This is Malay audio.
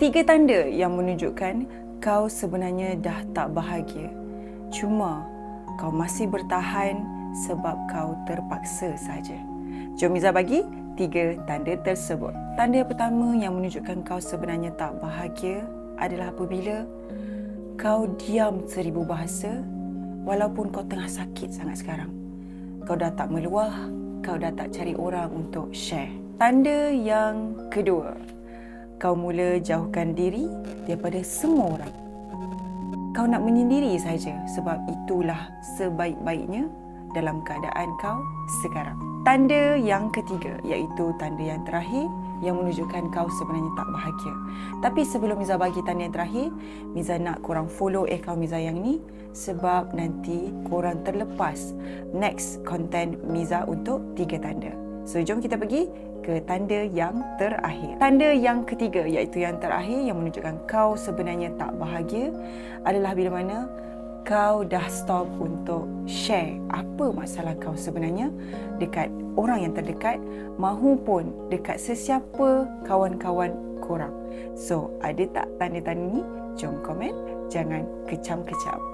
3 tanda yang menunjukkan kau sebenarnya dah tak bahagia. Cuma kau masih bertahan sebab kau terpaksa saja. Jom Miza bagi 3 tanda tersebut. Tanda pertama yang menunjukkan kau sebenarnya tak bahagia adalah apabila kau diam 1000 bahasa walaupun kau tengah sakit sangat sekarang. Kau dah tak meluah, kau dah tak cari orang untuk share. Tanda yang kedua, kau mula jauhkan diri daripada semua orang. Kau nak menyendiri saja sebab itulah sebaik-baiknya dalam keadaan kau sekarang. Tanda yang ketiga iaitu tanda yang terakhir yang menunjukkan kau sebenarnya tak bahagia. Tapi sebelum Miza bagi tanda yang terakhir, Miza nak korang follow akaun Miza yang ni sebab nanti korang terlepas next content Miza untuk 3 tanda. So jom kita pergi ke tanda yang terakhir. Tanda yang ketiga iaitu yang terakhir yang menunjukkan kau sebenarnya tak bahagia adalah bila mana kau dah stop untuk share apa masalah kau sebenarnya dekat orang yang terdekat mahupun dekat sesiapa kawan-kawan korang. So, ada tak tanda-tanda ni? Jom komen, jangan kecam-kecam.